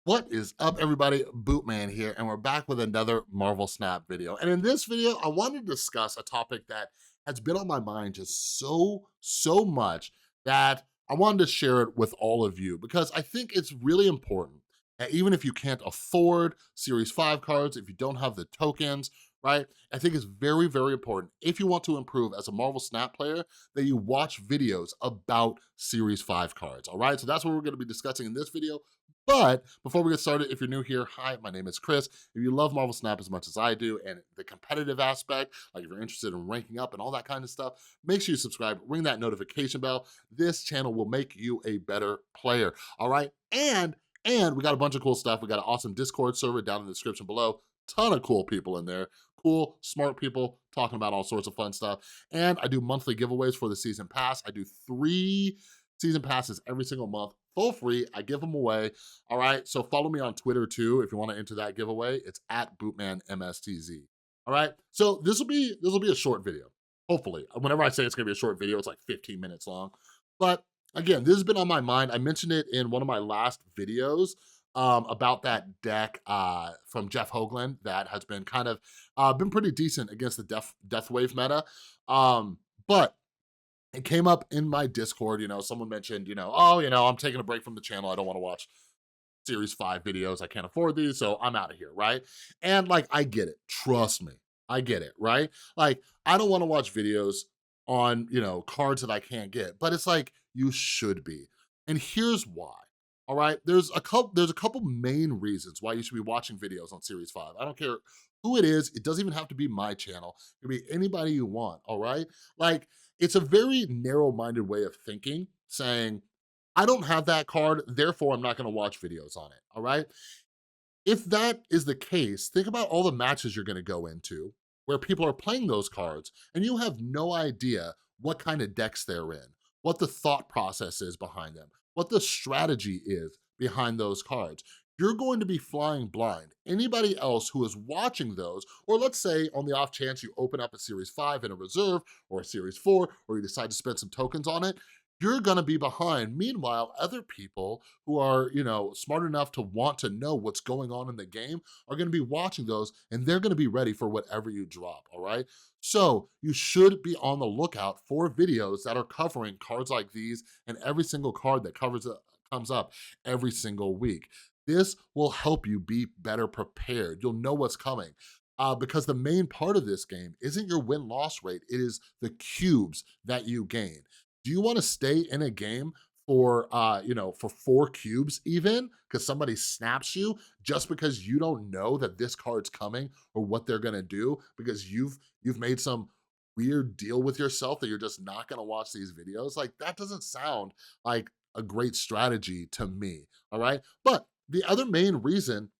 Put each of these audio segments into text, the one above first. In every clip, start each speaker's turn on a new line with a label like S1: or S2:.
S1: What is up, everybody? Bootman here, and we're back with another Marvel Snap video. And in this video, I want to discuss a topic that has been on my mind just so much that I wanted to share it with all of you because I think it's really important that even if you can't afford Series 5 cards, if you don't have the tokens, right? I think it's very important if you want to improve as a Marvel Snap player that you watch videos about Series 5 cards, all right? So that's what we're gonna be discussing in this video. But before we get started, if you're new here, hi, my name is Chris. If you love Marvel Snap as much as I do and the competitive aspect, like if you're interested in ranking up and all that kind of stuff, make sure you subscribe, ring that notification bell. This channel will make you a better player, all right? And we got a bunch of cool stuff. We got an awesome Discord server down in the description below. Ton of cool people in there. Cool, smart people talking about all sorts of fun stuff. And I do monthly giveaways for the season pass. I do 3 season passes every single month, full free. I give them away. All right. So follow me on Twitter too if you want to enter that giveaway. It's at BootmanMSTZ. All right. So this will be a short video. Hopefully, whenever I say it's gonna be a short video, it's like 15 minutes long. But again, this has been on my mind. I mentioned it in one of my last videos about that deck from Jeff Hoagland that has been kind of been pretty decent against the Death Wave meta. But it came up in my Discord, someone mentioned, oh, I'm taking a break from the channel. I don't want to watch Series 5 videos. I can't afford these, so I'm out of here, right? And like, I get it. Trust me. I get it, right? Like, I don't want to watch videos on, cards that I can't get, but it's like, you should be. And here's why. All right, there's a couple main reasons why you should be watching videos on Series 5. I don't care who it is. It doesn't even have to be my channel. It can be anybody you want, all right? Like, it's a very narrow-minded way of thinking, saying, I don't have that card, therefore I'm not gonna watch videos on it, all right? If that is the case, think about all the matches you're gonna go into where people are playing those cards and you have no idea what kind of decks they're in, what the thought process is behind them, what the strategy is behind those cards. You're going to be flying blind. Anybody else who is watching those, or let's say on the off chance you open up a Series 5 in a reserve or a Series 4, or you decide to spend some tokens on it, you're gonna be behind. Meanwhile, other people who are, smart enough to want to know what's going on in the game are gonna be watching those and they're gonna be ready for whatever you drop, all right? So you should be on the lookout for videos that are covering cards like these and every single card that comes up every single week. This will help you be better prepared. You'll know what's coming. Because the main part of this game isn't your win-loss rate, it is the cubes that you gain. Do you wanna stay in a game for 4 cubes even, because somebody snaps you just because you don't know that this card's coming or what they're gonna do because you've made some weird deal with yourself that you're just not gonna watch these videos? Like, that doesn't sound like a great strategy to me, all right? But the other main reason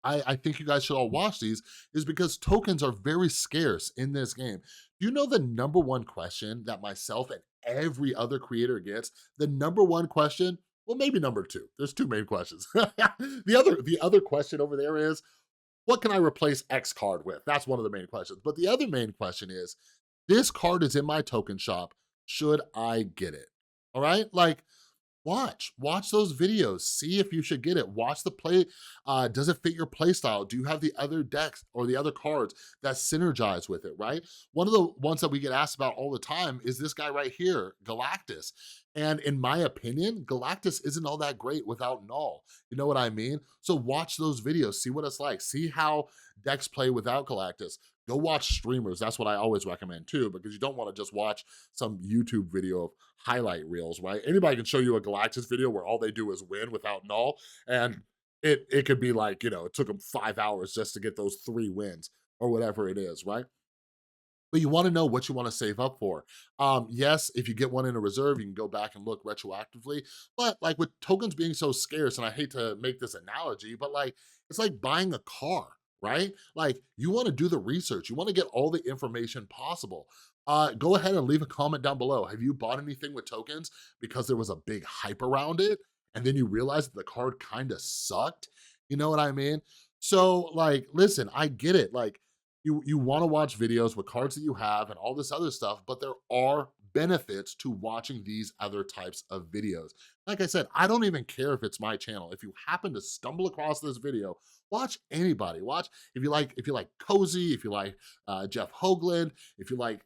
S1: I think you guys should all watch these is because tokens are very scarce in this game. Do you know the number one question that myself and every other creator gets? The number one question, well, maybe number two. There's 2 main questions. The other question over there is, what can I replace X card with? That's one of the main questions. But the other main question is, this card is in my token shop. Should I get it? All right? Like, watch those videos, see if you should get it. Watch the play, does it fit your play style? Do you have the other decks or the other cards that synergize with it, right? One of the ones that we get asked about all the time is this guy right here, Galactus. And in my opinion, Galactus isn't all that great without Null. You know what I mean? So watch those videos, see what it's like, see how decks play without Galactus. Go watch streamers, that's what I always recommend too, because you don't wanna just watch some YouTube video of highlight reels, right? Anybody can show you a Galactus video where all they do is win without Null, and it could be like, it took them 5 hours just to get those 3 wins or whatever it is, right? But you wanna know what you wanna save up for. Yes, if you get one in a reserve, you can go back and look retroactively, but like with tokens being so scarce, and I hate to make this analogy, but like, it's like buying a car, right? Like, you wanna do the research, you wanna get all the information possible. Go ahead and leave a comment down below. Have you bought anything with tokens because there was a big hype around it, and then you realized that the card kinda sucked? You know what I mean? So, like, listen, I get it, like, you wanna watch videos with cards that you have and all this other stuff, but there are benefits to watching these other types of videos. Like I said, I don't even care if it's my channel. If you happen to stumble across this video, watch anybody. Watch if you like Cozy, if you like Jeff Hoagland, if you like,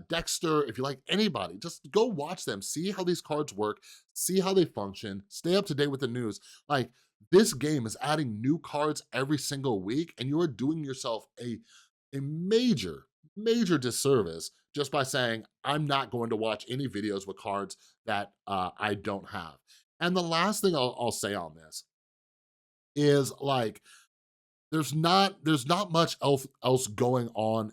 S1: Dexter, if you like anybody, just go watch them, see how these cards work, see how they function, stay up to date with the news. Like, this game is adding new cards every single week, and you are doing yourself a major, major disservice just by saying, I'm not going to watch any videos with cards that I don't have. And the last thing I'll say on this is, like, there's not much else going on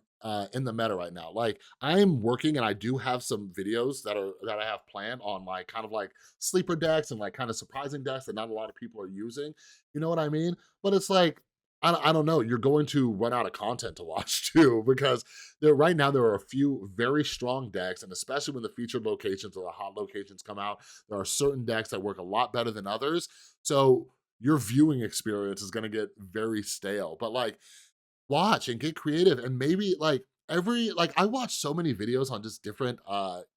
S1: in the meta right now. Like, I'm working and I do have some videos that I have planned on, like, kind of like sleeper decks and like kind of surprising decks that not a lot of people are using. You know what I mean? But it's like, I don't know, you're going to run out of content to watch too, because right now there are a few very strong decks, and especially when the featured locations or the hot locations come out, there are certain decks that work a lot better than others. So your viewing experience is gonna get very stale. But like, watch and get creative, and maybe like I watch so many videos on just different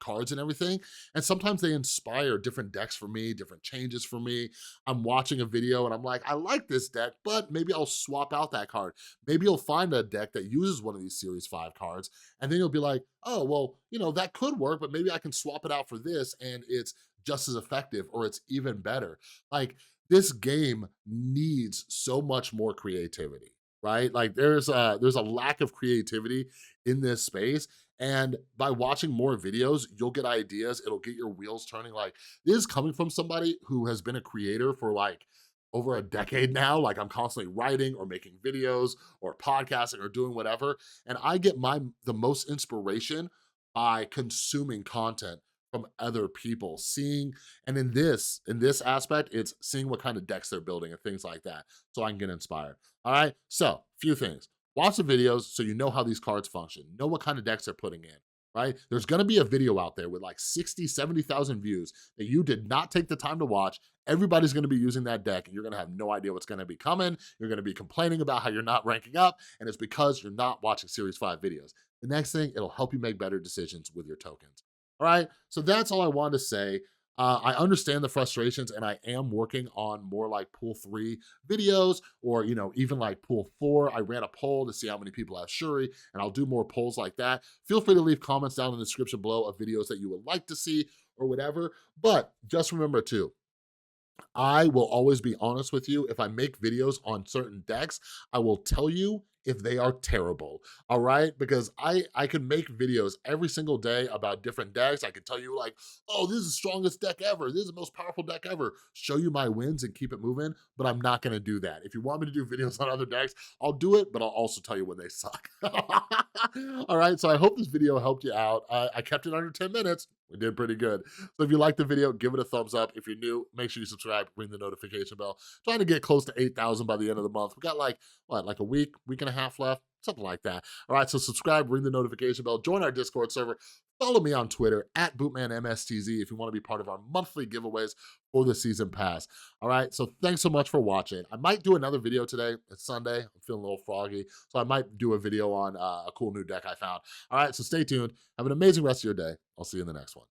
S1: cards and everything, and sometimes they inspire different decks for me, different changes for me. I'm watching a video and I'm like, I like this deck, but maybe I'll swap out that card. Maybe you'll find a deck that uses one of these series 5 cards, and then you'll be like, oh well, that could work, but maybe I can swap it out for this and it's just as effective, or it's even better. Like, this game needs so much more creativity, right? Like, there's a lack of creativity in this space, and by watching more videos, you'll get ideas, it'll get your wheels turning. Like, this is coming from somebody who has been a creator for like over a decade now. Like, I'm constantly writing or making videos or podcasting or doing whatever, and I get the most inspiration by consuming content from other people, seeing, and in this aspect, it's seeing what kind of decks they're building and things like that, so I can get inspired. All right, so few things. Watch the videos so you know how these cards function, know what kind of decks they're putting in, right? There's gonna be a video out there with like 60, 70,000 views that you did not take the time to watch. Everybody's gonna be using that deck, and you're gonna have no idea what's gonna be coming. You're gonna be complaining about how you're not ranking up, and it's because you're not watching Series 5 videos. The next thing, it'll help you make better decisions with your tokens. All right, so that's all I wanted to say. I understand the frustrations, and I am working on more like pool 3 videos, or even like pool 4. I ran a poll to see how many people have Shuri, and I'll do more polls like that. Feel free to leave comments down in the description below of videos that you would like to see or whatever. But just remember too, I will always be honest with you. If I make videos on certain decks, I will tell you if they are terrible, all right? Because I can make videos every single day about different decks. I can tell you like, oh, this is the strongest deck ever. This is the most powerful deck ever. Show you my wins and keep it moving, but I'm not gonna do that. If you want me to do videos on other decks, I'll do it, but I'll also tell you when they suck. All right, so I hope this video helped you out. I kept it under 10 minutes. We did pretty good. So if you liked the video, give it a thumbs up. If you're new, make sure you subscribe, ring the notification bell. Trying to get close to 8,000 by the end of the month. We got like, what, like a week and a half left? Something like that. All right, so subscribe, ring the notification bell, join our Discord server, follow me on Twitter at BootmanMSTZ if you want to be part of our monthly giveaways for the season pass. All right, so thanks so much for watching. I might do another video today. It's Sunday. I'm feeling a little froggy, so I might do a video on a cool new deck I found. All right, so stay tuned. Have an amazing rest of your day. I'll see you in the next one.